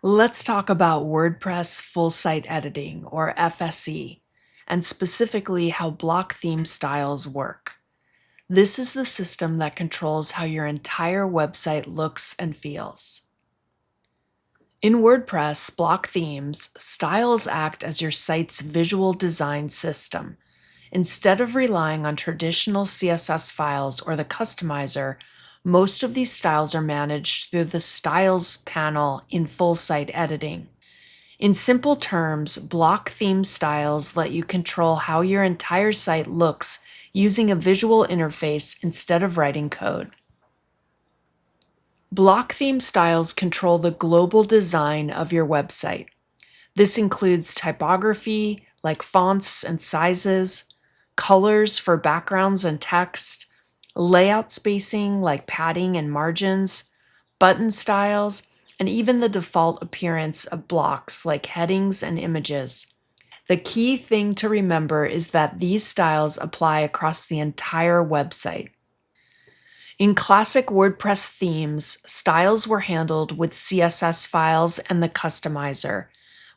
Let's talk about WordPress full site editing, or FSE, and specifically how block theme styles work. This is the system that controls how your entire website looks and feels. In WordPress block themes, styles act as your site's visual design system. Instead of relying on traditional CSS files or the customizer, most of these styles are managed through the Styles panel in full site editing. In simple terms, block theme styles let you control how your entire site looks using a visual interface instead of writing code. Block theme styles control the global design of your website. This includes typography, like fonts and sizes, colors for backgrounds and text, layout spacing, like padding and margins, button styles, and even the default appearance of blocks like headings and images. The key thing to remember is that these styles apply across the entire website. In classic WordPress themes, styles were handled with CSS files and the customizer,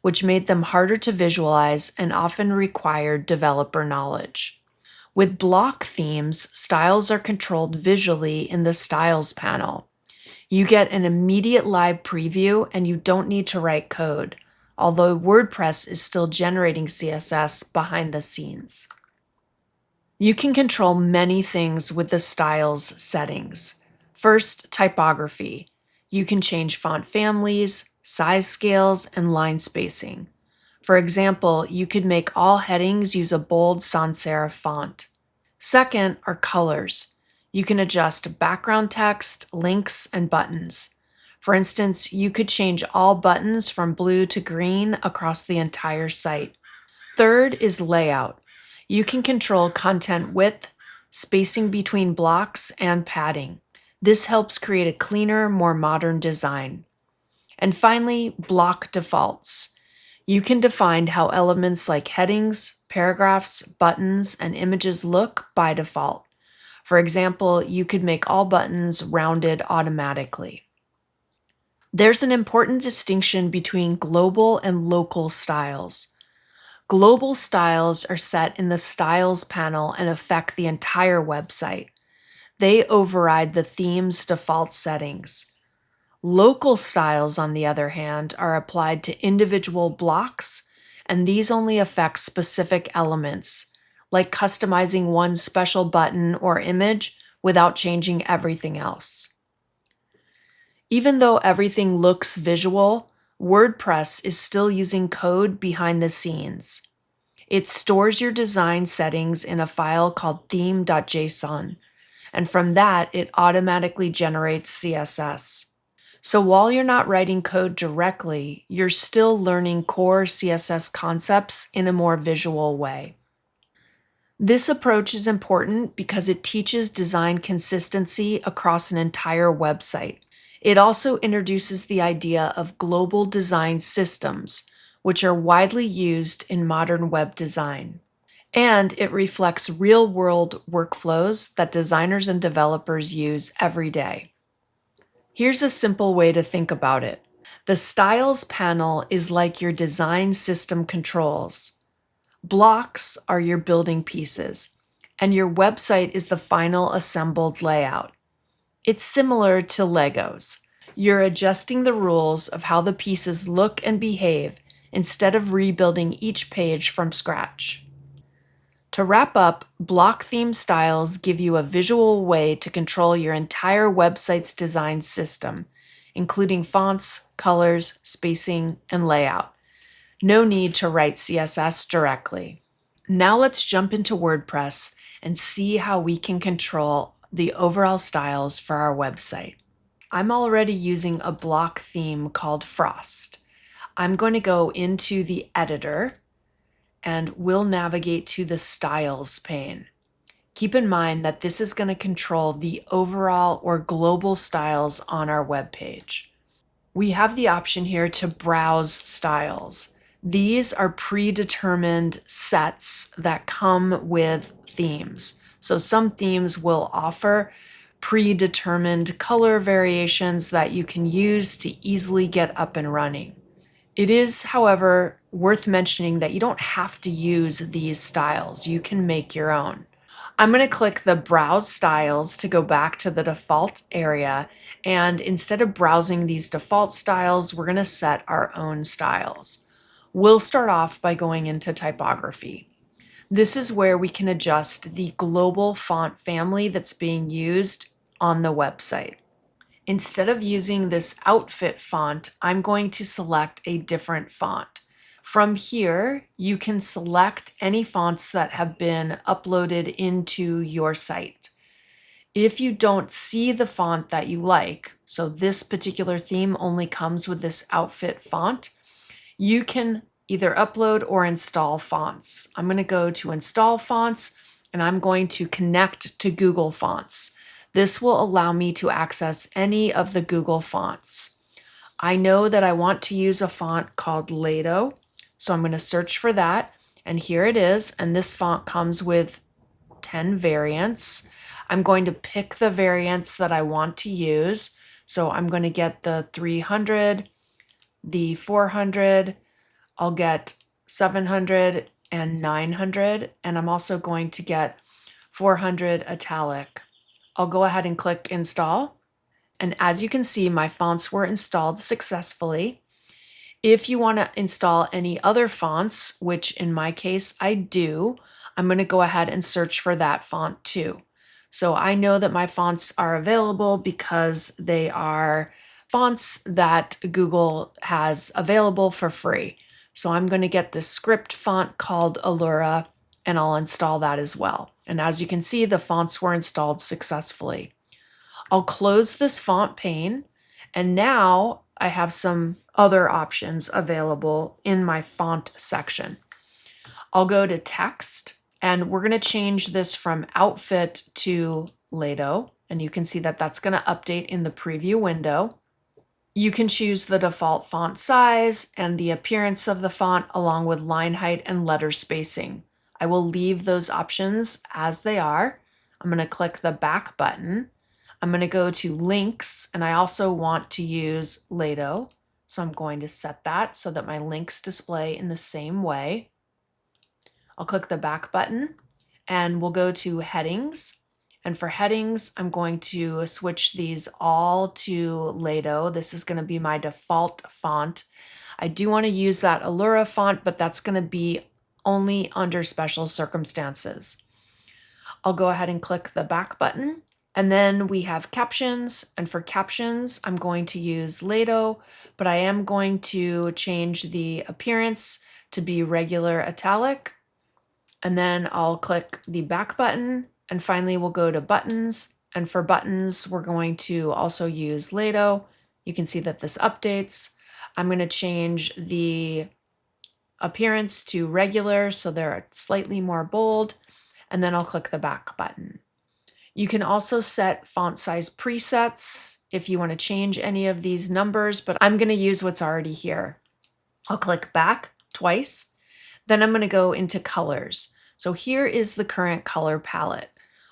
which made them harder to visualize and often required developer knowledge. With block themes, styles are controlled visually in the Styles panel. You get an immediate live preview and you don't need to write code, although WordPress is still generating CSS behind the scenes. You can control many things with the Styles settings. First, typography. You can change font families, size scales, and line spacing. For example, you could make all headings use a bold sans serif font. Second are colors. You can adjust background text, links, and buttons. For instance, you could change all buttons from blue to green across the entire site. Third is layout. You can control content width, spacing between blocks, and padding. This helps create a cleaner, more modern design. And finally, block defaults. You can define how elements like headings, paragraphs, buttons, and images look by default. For example, you could make all buttons rounded automatically. There's an important distinction between global and local styles. Global styles are set in the Styles panel and affect the entire website. They override the theme's default settings. Local styles, on the other hand, are applied to individual blocks, and these only affect specific elements, like customizing one special button or image without changing everything else. Even though everything looks visual, WordPress is still using code behind the scenes. It stores your design settings in a file called theme.json, and from that, it automatically generates CSS. So while you're not writing code directly, you're still learning core CSS concepts in a more visual way. This approach is important because it teaches design consistency across an entire website. It also introduces the idea of global design systems, which are widely used in modern web design. And it reflects real-world workflows that designers and developers use every day. Here's a simple way to think about it. The Styles panel is like your design system controls. Blocks are your building pieces, and your website is the final assembled layout. It's similar to Legos. You're adjusting the rules of how the pieces look and behave instead of rebuilding each page from scratch. To wrap up, block theme styles give you a visual way to control your entire website's design system, including fonts, colors, spacing, and layout. No need to write CSS directly. Now let's jump into WordPress and see how we can control the overall styles for our website. I'm already using a block theme called Frost. I'm going to go into the editor and we'll navigate to the Styles pane. Keep in mind that this is going to control the overall or global styles on our web page. We have the option here to browse styles. These are predetermined sets that come with themes. So some themes will offer predetermined color variations that you can use to easily get up and running. It is, however, worth mentioning that you don't have to use these styles. You can make your own. I'm going to click the Browse Styles to go back to the default area, and instead of browsing these default styles, we're going to set our own styles. We'll start off by going into typography. This is where we can adjust the global font family that's being used on the website. Instead of using this outfit font, I'm going to select a different font. From here, you can select any fonts that have been uploaded into your site. If you don't see the font that you like, so this particular theme only comes with this outfit font, you can either upload or install fonts. I'm going to go to Install Fonts, and I'm going to connect to Google Fonts. This will allow me to access any of the Google fonts. I know that I want to use a font called Lato, so I'm going to search for that, and here it is, and this font comes with 10 variants. I'm going to pick the variants that I want to use, so I'm going to get the 300, the 400, I'll get 700 and 900, and I'm also going to get 400 italic. I'll go ahead and click Install, and as you can see, my fonts were installed successfully. If you want to install any other fonts, which in my case I do, I'm going to go ahead and search for that font too. So I know that my fonts are available because they are fonts that Google has available for free. So I'm going to get this script font called Allura, and I'll install that as well. And as you can see, the fonts were installed successfully. I'll close this font pane, and now I have some other options available in my font section. I'll go to text, and we're going to change this from outfit to Lato, and you can see that that's going to update in the preview window. You can choose the default font size and the appearance of the font along with line height and letter spacing. I will leave those options as they are. I'm going to click the back button. I'm going to go to links, and I also want to use Lato. So I'm going to set that so that my links display in the same way. I'll click the back button, and we'll go to headings. And for headings, I'm going to switch these all to Lato. This is going to be my default font. I do want to use that Allura font, but that's going to be only under special circumstances. I'll go ahead and click the back button. And then we have captions. And for captions, I'm going to use Lato, but I am going to change the appearance to be regular italic. And then I'll click the back button. And finally, we'll go to buttons. And for buttons, we're going to also use Lato. You can see that this updates. I'm going to change the appearance to regular so they're slightly more bold. And then I'll click the back button. You can also set font size presets if you want to change any of these numbers, but I'm going to use what's already here. I'll click back twice. Then I'm going to go into colors. So here is the current color palette.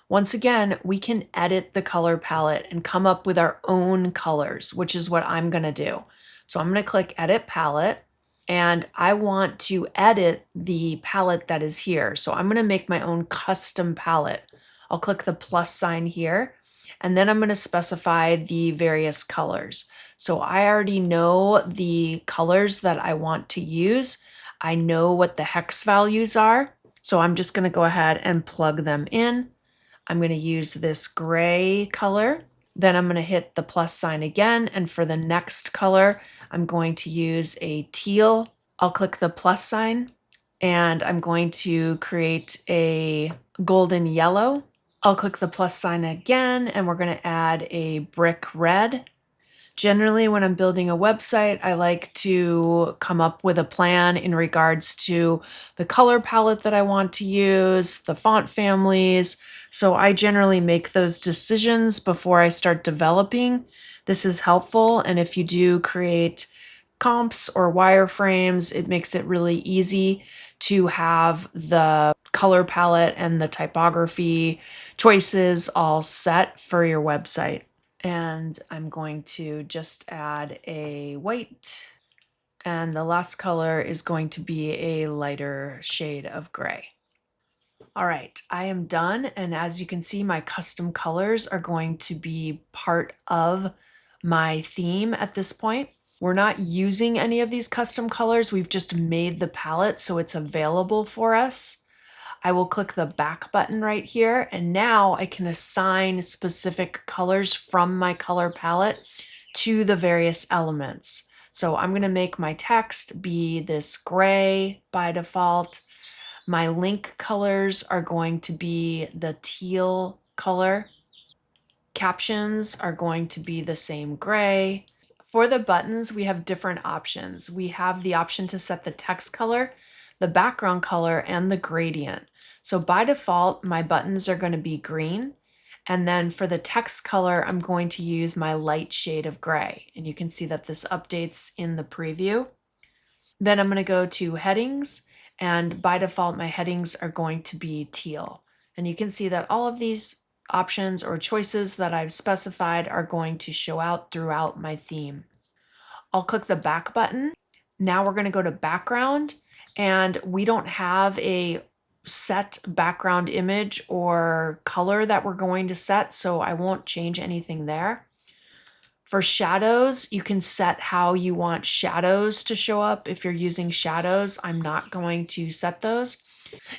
Once again, we can edit the color palette and come up with our own colors, which is what I'm going to do. So I'm going to click Edit Palette, and I want to edit the palette that is here. So I'm going to make my own custom palette. I'll click the plus sign here, and then I'm going to specify the various colors. So I already know the colors that I want to use. I know what the hex values are. So I'm just going to go ahead and plug them in. I'm going to use this gray color. Then I'm going to hit the plus sign again. And for the next color, I'm going to use a teal. I'll click the plus sign, and I'm going to create a golden yellow. I'll click the plus sign again, and we're going to add a brick red. Generally, when I'm building a website, I like to come up with a plan in regards to the color palette that I want to use, the font families. So I generally make those decisions before I start developing. This is helpful, and if you do create comps or wireframes, it makes it really easy to have the color palette and the typography choices all set for your website. And I'm going to just add a white, and the last color is going to be a lighter shade of gray. All right, I am done, and as you can see, my custom colors are going to be part of my theme at this point. We're not using any of these custom colors, we've just made the palette so it's available for us. I will click the back button right here, and now I can assign specific colors from my color palette to the various elements. So I'm going to make my text be this gray by default. My link colors are going to be the teal color. Captions are going to be the same gray. For the buttons, we have different options. We have the option to set the text color, the background color, and the gradient. So by default, my buttons are going to be green. And then for the text color, I'm going to use my light shade of gray. And you can see that this updates in the preview. Then I'm going to go to headings, and by default, my headings are going to be teal. And you can see that all of these options or choices that I've specified are going to show out throughout my theme. I'll click the back button. Now we're going to go to background, and we don't have a set background image or color that we're going to set, so I won't change anything there. For shadows, you can set how you want shadows to show up. If you're using shadows, I'm not going to set those.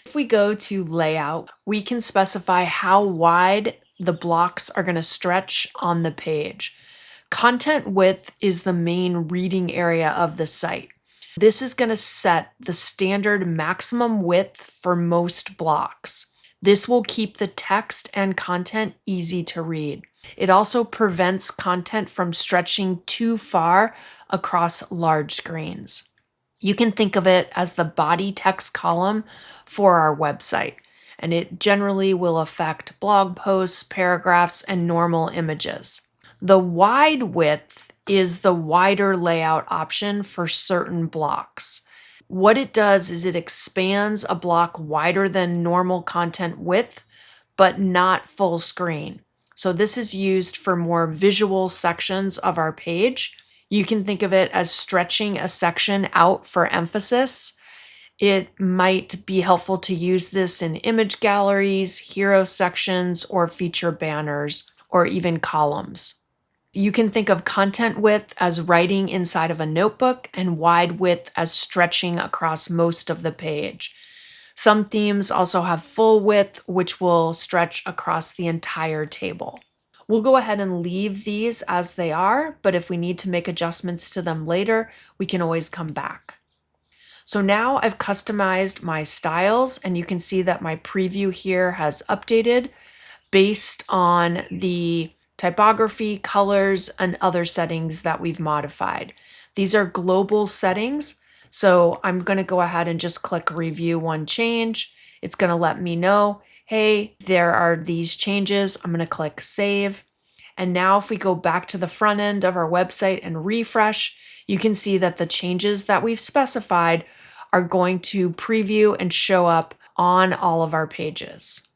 If we go to layout, we can specify how wide the blocks are going to stretch on the page. Content width is the main reading area of the site. This is going to set the standard maximum width for most blocks. This will keep the text and content easy to read. It also prevents content from stretching too far across large screens. You can think of it as the body text column for our website, and it generally will affect blog posts, paragraphs, and normal images. The wide width is the wider layout option for certain blocks. What it does is it expands a block wider than normal content width, but not full screen. So this is used for more visual sections of our page. You can think of it as stretching a section out for emphasis. It might be helpful to use this in image galleries, hero sections, or feature banners, or even columns. You can think of content width as writing inside of a notebook and wide width as stretching across most of the page. Some themes also have full width, which will stretch across the entire table. We'll go ahead and leave these as they are, but if we need to make adjustments to them later, we can always come back. So now I've customized my styles, and you can see that my preview here has updated based on the typography, colors, and other settings that we've modified. These are global settings, so I'm going to go ahead and just click Review One Change. It's going to let me know, hey, there are these changes. I'm going to click Save. And now if we go back to the front end of our website and refresh, you can see that the changes that we've specified are going to preview and show up on all of our pages.